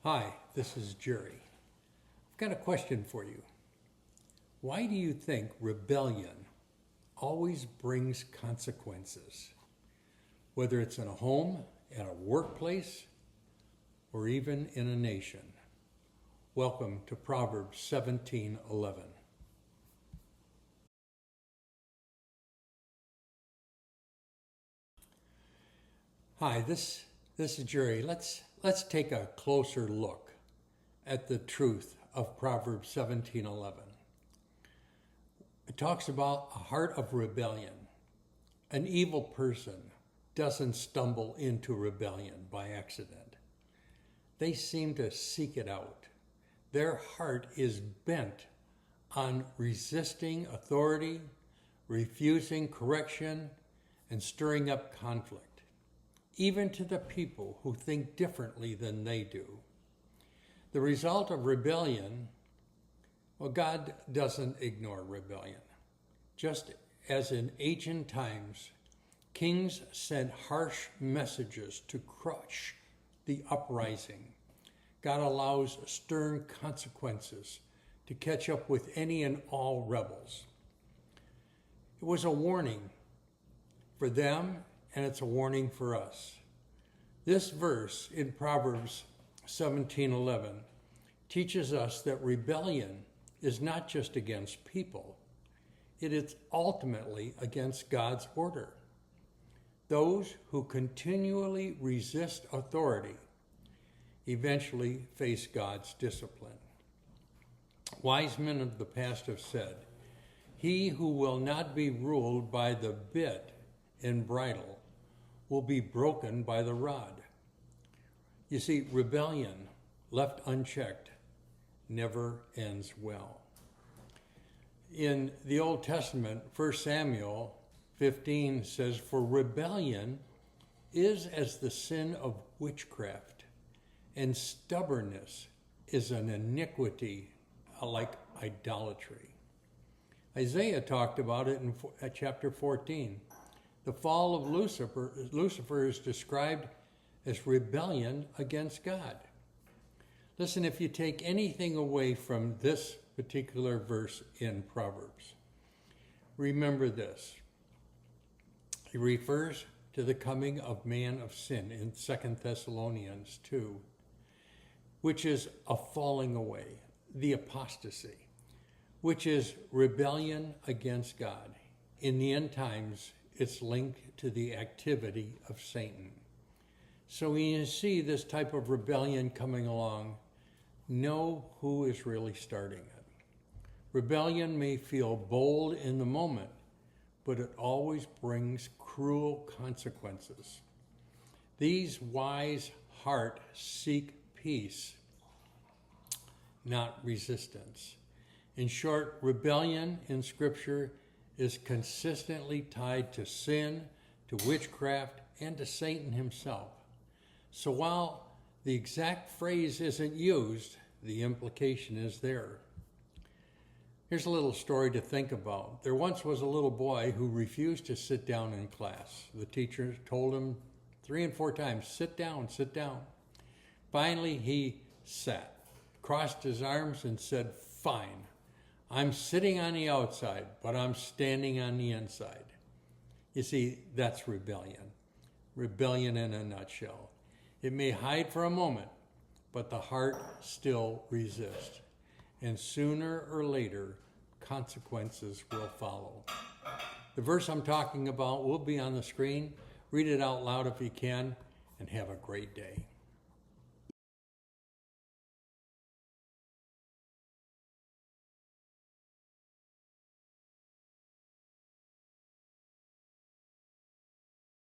Hi, this is Jerry. I've got a question for you. Why do you think rebellion always brings consequences? Whether it's in a home, at a workplace, or even in a nation. Welcome to Proverbs 17:11. Hi, this is Jerry. Let's take a closer look at the truth of Proverbs 17:11. It talks about a heart of rebellion. An evil person doesn't stumble into rebellion by accident. They seem to seek it out. Their heart is bent on resisting authority, refusing correction, and stirring up conflict, even to the people who think differently than they do. The result of rebellion, well, God doesn't ignore rebellion. Just as in ancient times, kings sent harsh messages to crush the uprising, God allows stern consequences to catch up with any and all rebels. It was a warning for them, and it's a warning for us. This verse in Proverbs 17:11 teaches us that rebellion is not just against people, it is ultimately against God's order. Those who continually resist authority eventually face God's discipline. Wise men of the past have said, "He who will not be ruled by the bit and bridle will be broken by the rod." You see, rebellion, left unchecked, never ends well. In the Old Testament, 1 Samuel 15 says, "For rebellion is as the sin of witchcraft, and stubbornness is an iniquity like idolatry." Isaiah talked about it in chapter 14. The fall of Lucifer is described as rebellion against God. Listen, if you take anything away from this particular verse in Proverbs, remember this. It refers to the coming of man of sin in 2 Thessalonians 2, which is a falling away, the apostasy, which is rebellion against God. In the end times, it's linked to the activity of Satan. So when you see this type of rebellion coming along, know who is really starting it. Rebellion may feel bold in the moment, but it always brings cruel consequences. These wise hearts seek peace, not resistance. In short, rebellion in Scripture is consistently tied to sin, to witchcraft, and to Satan himself. So while the exact phrase isn't used, the implication is there. Here's a little story to think about. There once was a little boy who refused to sit down in class. The teacher told him 3 and 4 times, "Sit down, sit down." Finally, he sat, crossed his arms, and said, "Fine. I'm sitting on the outside, but I'm standing on the inside." You see, that's rebellion. Rebellion in a nutshell. It may hide for a moment, but the heart still resists. And sooner or later, consequences will follow. The verse I'm talking about will be on the screen. Read it out loud if you can, and have a great day.